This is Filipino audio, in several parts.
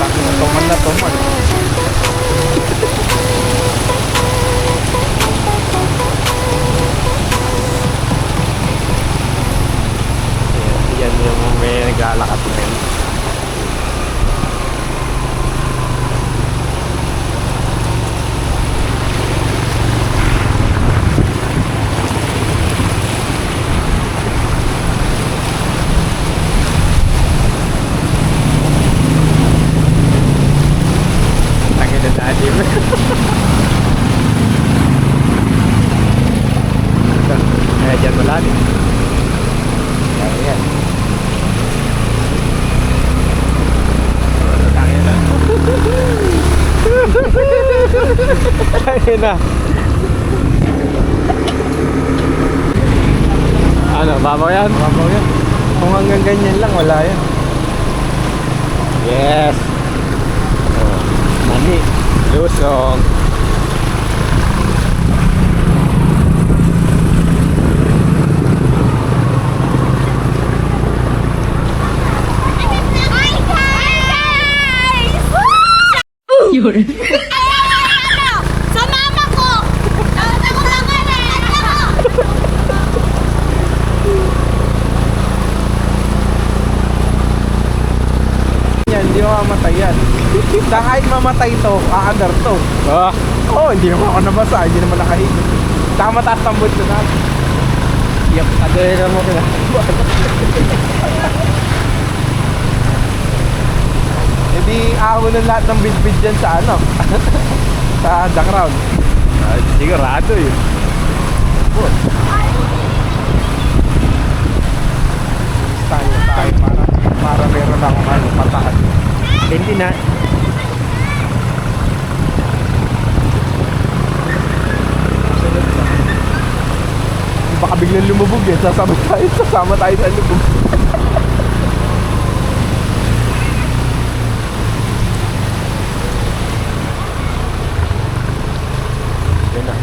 Bakit na tuman na tuman? Yan yung may naglalakad ngayon. Dyan wala din. Ayan. Ayan na. Ayan na. Ano, babaw yan? Babaw yan. Kung hanggang ganyan lang, wala yan. Yes. Oh, mani. Lusong. Yun. Sa mama ko! Tawag ako lang nga na! Yan, hindi mamamatay yan. Kahit mamatay to, aandar to. Ah, Oo, hindi naman ako nabasa, hindi naman nakahigot. Saka mataas ang buwan ko natin. yep, adala mo kila. Hindi ako ng lahat ng bid-bid dyan sa ano. Sa background. Sigurado yun. Tayo para meron akong ano, patahan. Hindi na. Baka biglang lumubog eh. Sasama tayo sa lubog. Yan na.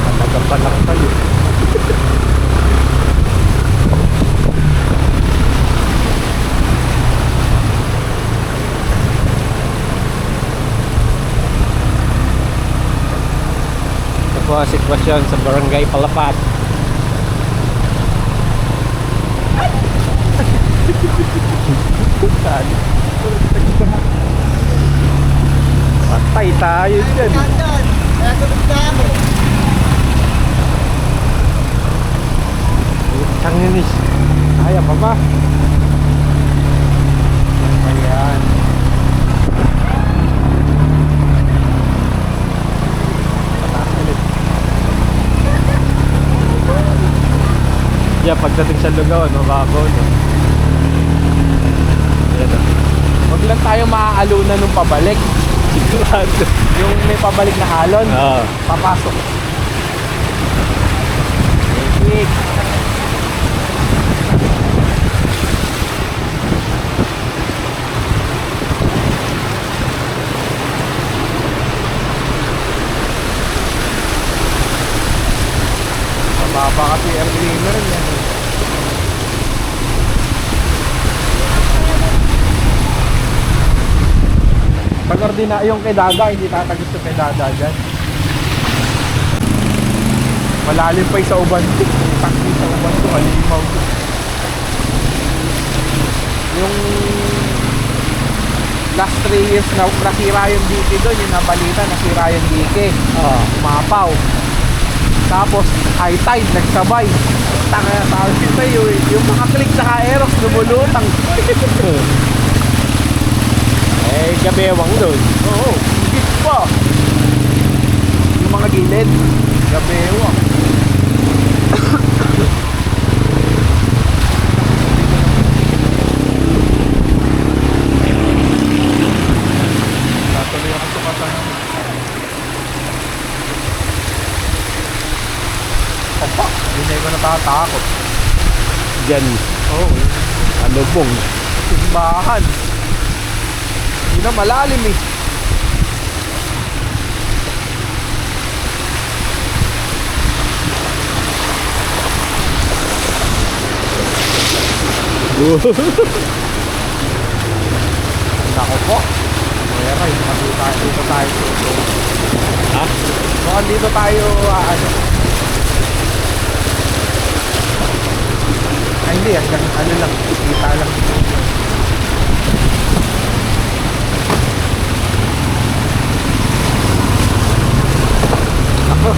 Talagang palang tayo. Ito po ang sitwasyon sa Barangay Palapat. Patay tayo dyan. Tanginis. Kaya pa ba? Ayan. Pataas ulit. Yeah, pagdating sa lugaw, mababaw no. Yan o. Huwag lang tayo maaalunan nung pabalik. Sigurado. Yung may pabalik na alon, Oo. papasok. Wait. Mababa kasi air cleaner yan. Pag yung kay Daga, hindi tatagos sa kay Daga dyan. Malalim pa yung sa uban ko. Takti sa uban ko, halimaw ko. Yung last 3 years na nasira yung dike doon, yung nabalita, nasira yung dike. Oo. Umapaw. Tapos high tide, nagsabay. Taka na tawag kita yung mga click sa Aerox, lumulutang. Eh, gabewang doon. Oo, higit pa. Yung mga gilid, gabewa. Tatuloy ako sa patan. Opa, hindi na ko natatakot. dyan. Oo. Alubong. Simbahan. Hindi na malalim eh. Nako po. Meron, dito tayo. Ha? Mukhang dito tayo, ano. Ay, hindi. Hanggang ano lang. Kita lang. Ako,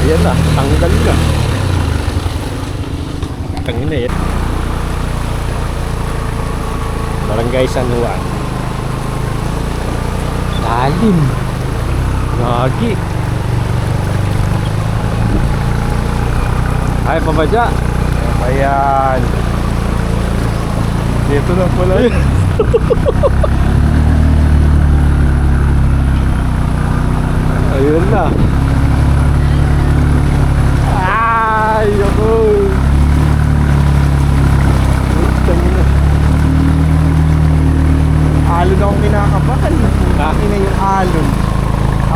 ayan na. Tanggal na. Tangin na yan. Barangay San Juan. Lalim. Lagi. Ay, pabadya. Ayan. Dito na pala. Ayun na. Ay, ako. Alon akong kinakabahan. Ha? Ina yung alon.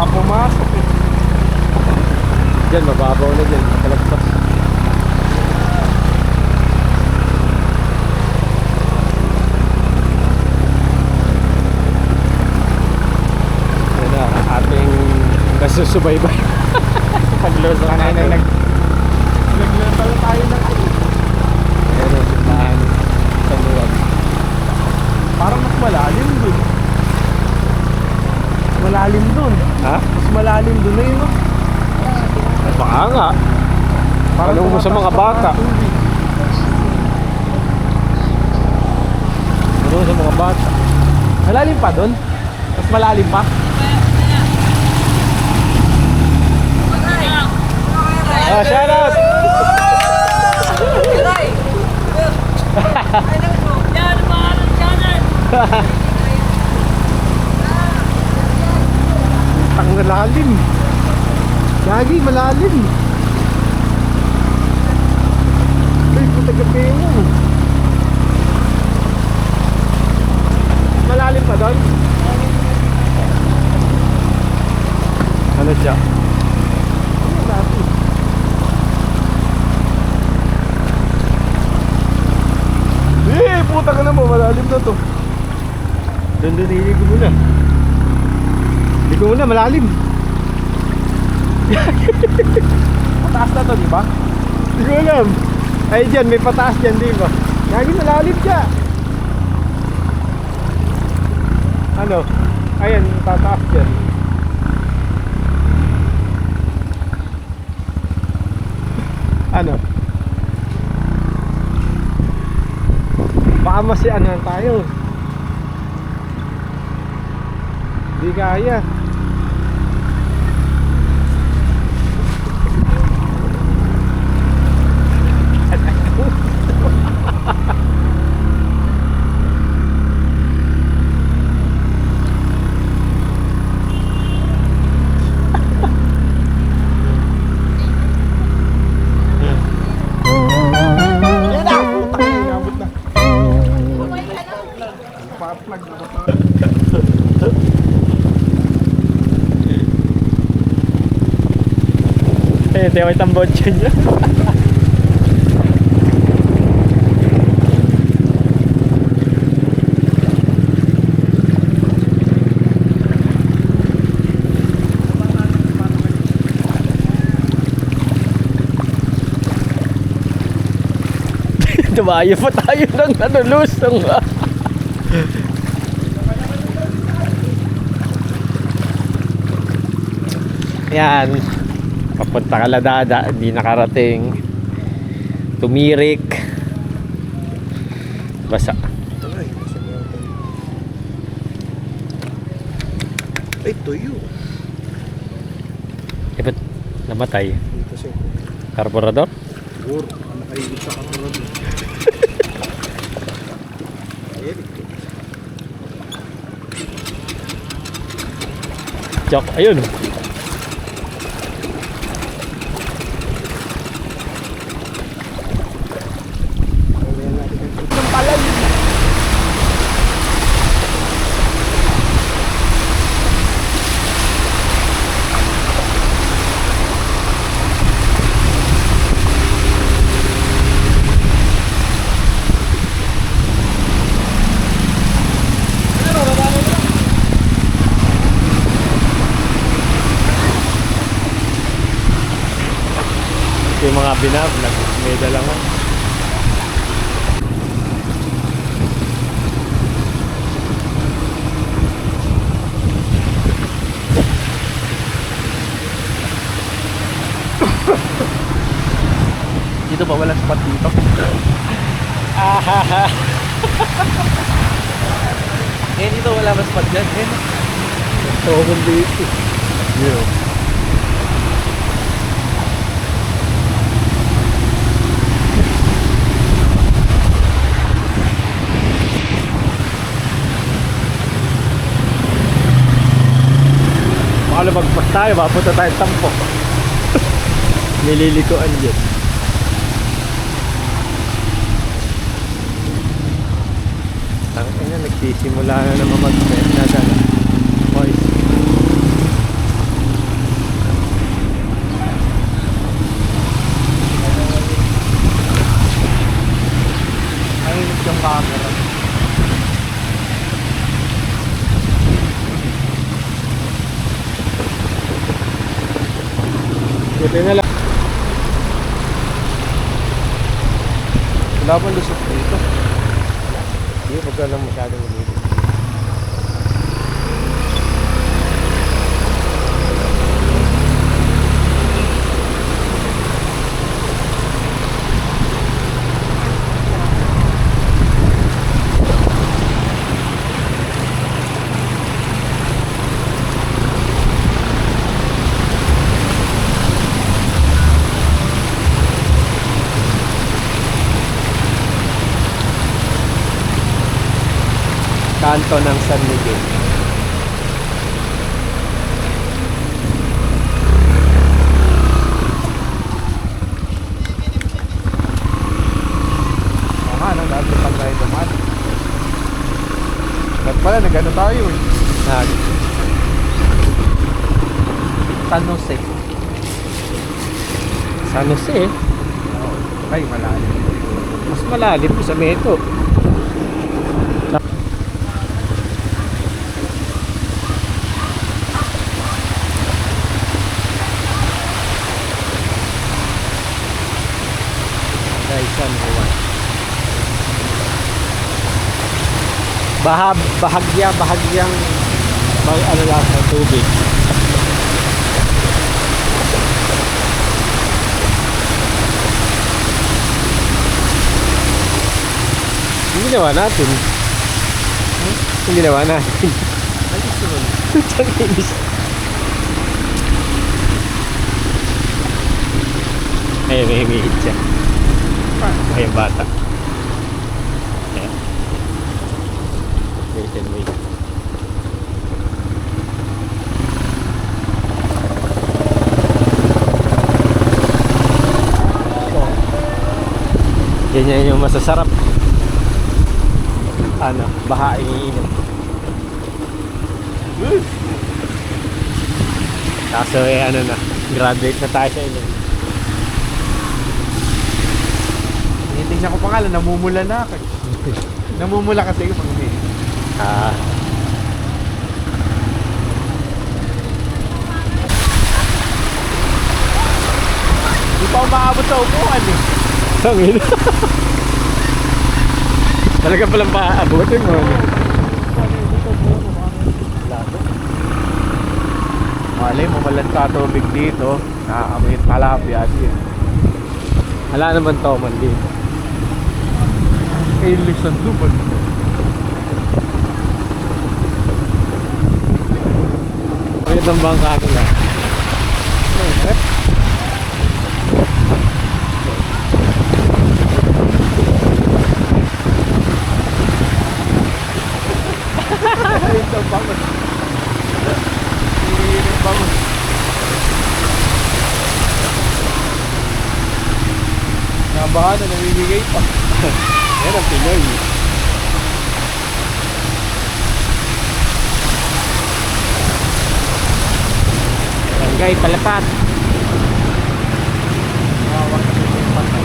Pumasok eh. Diyan, mababaw na dyan. Makalagpas. Ayan na, ating nasusubaybay. Paglos ang Kanina ating. naglalo tayo ng ano. Ayan ang simbahan sa luwag. Parang mas malalim dun. Malalim dun. Ha? Mas malalim dun na yun. No? Baka nga. Tanong mo sa mga bata. Tanong sa mga bata. Malalim pa dun? Mas malalim pa? Ah, shout out! Ang malalim. Gagi, malalim. Ay, puta gabi mo. Malalim pa doon? Ano siya? Ano natin? Puta ka na mo, malalim na to. Doon iligo muna. Ligo muna, malalim. Mataas na to, di ba? Hindi ko alam. Ay dyan, may pataas dyan, di ba? Gagi, malalim siya. Ano? Ayan, tataas dyan. Ano? Baka mas ano tayo. Hindi kaya. Eh, tayo ay tambod niya. Tumayo pa tayo ng nanulusong. Yan. Papunta Kaladada, hindi nakarating. Tumirik. Basa. Ay, tuyo. Eh, ba't namatay? Dito siya. Karburador? Siguro, nakaigit sa katurod. Joke, ayun. binablog. May dala nga. Dito ba walang spot dito? Dito wala mas spot dyan. Ito akong dito. Yeah. Baka lumagpas tayo, mapunta tayo tampok. Nililikuan dyan. Tangina, nagsisimula na naman mag-set na sana. Boys. Mahilig yung camera. Buti na lang. Wala ba lusot dito? Hindi, wag ka lang masyadong ulit. Kanto ng San Miguel. Oo nga, dati pag tayo dumaan. Ba't pala, nag-ano tayo eh. San Jose. San Jose, Ay, malalim. mas malalim sa Meto. San Juan. Bahagyang ano lang sa tubig. Yung ginawa natin. Yung ginawa natin. Tanginis. Ayun, may himihit siya. Ayun, bata. Ayan. Wait and wait. Ganyan yung masasarap. Ano, baha iniinom. Kaso ano na, graduate na tayo sa inyo. Tingnan ko pa nga lang, namumula na ako. Namumula kasi yung mga Di pa umaabot sa upuan eh. Tangin. Talaga palang paabutin mo. Malay mo, malanta tubig dito. Nakakabayit palapya din. Wala naman to man dito. Kay Lixon Duban. Pagkat ng bangka ito na. Ito bangon. Ito bangon. Nabahan na namimigay pa. Yan ang Pinoy. Barangay Palapat. Nawawag na yung patay.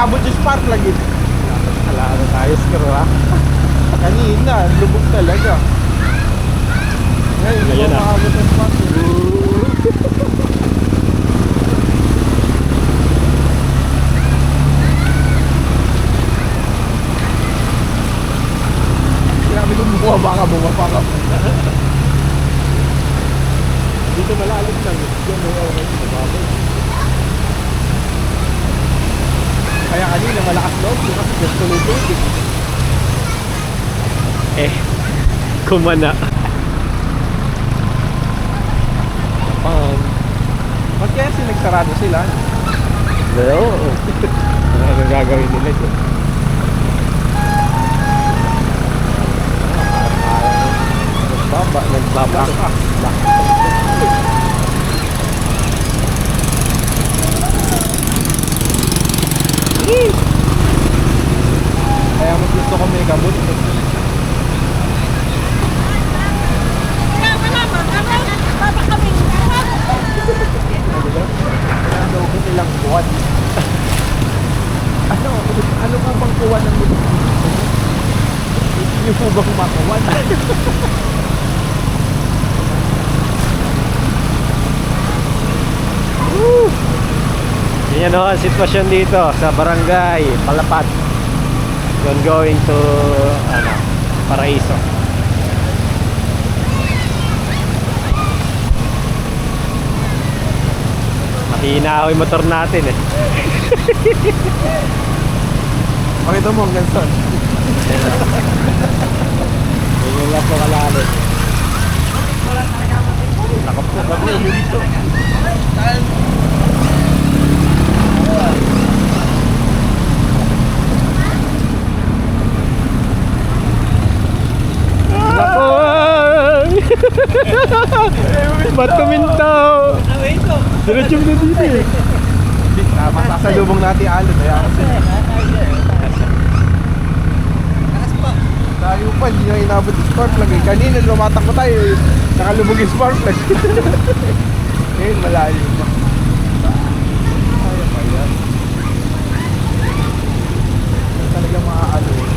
abot yung spark lagi. Wala na tayo screw ha. Kanina, lubog talaga. Ngayon, Ayan hindi na. ko makabot yung spark. Sinabi ko bumaba ka. Dito malalim lang. Diyan may okay. Mababay. Kaya kanina malakas loob ko kasi gusto lubog. Kumana. Ba't kaya sinagsarado sila? Oo. Ano gagawin nila dyan? Nagbaba ka. Kaya mas gusto ko may gamot. Kaya daw ko nilang buwan. Ano po bang kuwan ng mundo? Hindi po bang makuwan? Yan o ang sitwasyon dito sa barangay Palapat. Going to Paraiso. Mahina ako yung motor natin eh. Pakita mo hanggang saan. Ganyan lang po kalalim. Nakapukap na yun dito. Ba't tumintaw? Diretso na dito eh. Masasalubong natin alon. Kaya kasi. Tayo pa, hindi nyo inabot yung spark plug eh. Kanina lumatakbo tayo eh. Nakalubog yung spark plug. Ngayon malayo pa. Kaya pa yan. Talaga maaalo eh.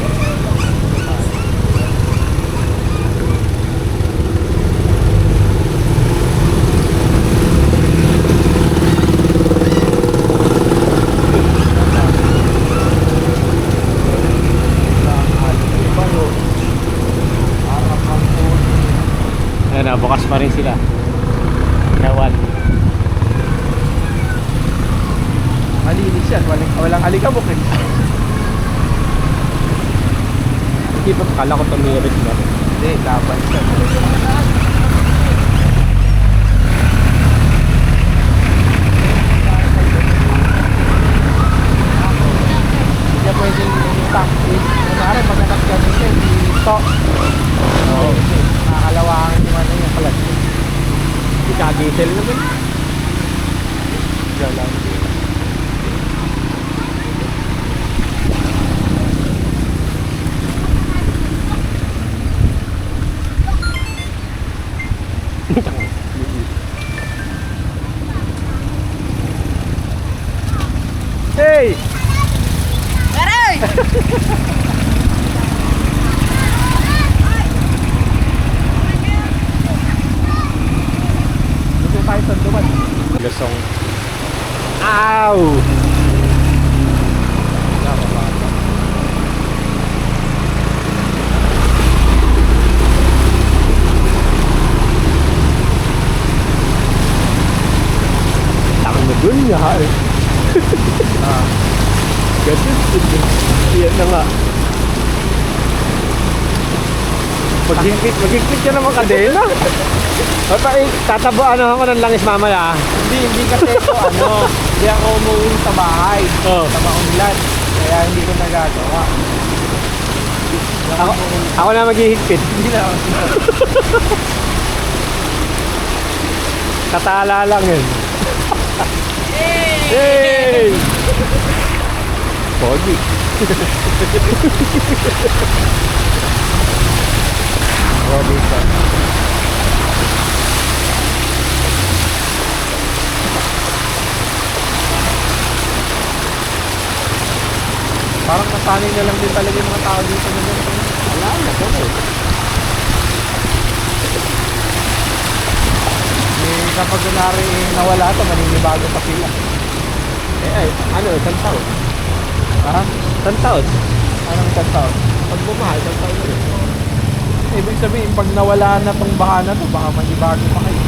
Ayan na, bukas pa rin sila. Kawan. Malinis yan. Walang alikabok eh. Hindi ba kala ko tumirit na? Hindi, laban siya. Hindi niya pwedeng tank. Kunwari, pagkakas ka nito, hindi ito. Oo. Nakakalawangan yung ano yung kalat. Hindi kagitel na ba? Diyan lang. Hey! Gusto tayo sa duman. Lusong. Ow! Tang na dun niya eh. Ganun. Yan na nga. Magigpit ka naman kadena. Tatabuan ako ng langis mamaya. Hindi kasi ito hindi ako umuwi sa bahay. Oh. Sa maunlan. Kaya hindi ko nagagawa. Ako na maghihigpit. Hindi na ako. Katala lang yun. Hey! Pogi. Pogi ka. Parang nasanay na lang din talaga yung mga tao dito na ganito. Wala na po eh. Eh, kapag kunwari nawala ito, maninibago pa sila. Eh, ano, isang taon. Ha? Isang taon. Anong isang taon? Pag bumahal, isang taon na rin. Ibig sabihin, pag nawala na tong baha na to, baka manibago pa kayo.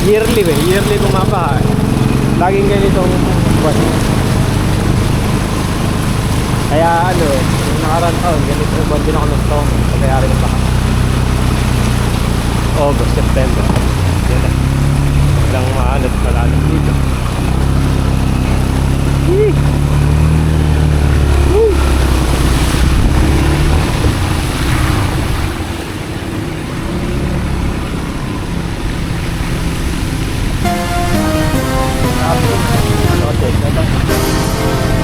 Yearly eh. Yearly bumabaha. Laging ganitong buwan. Kaya ano, yung nakaraan taon, ganito yung buwan din ako ng storm. Pagkayari ng baha. August, September. Yan na. Walang maanod malalim dito. Yee! Woo! Okay,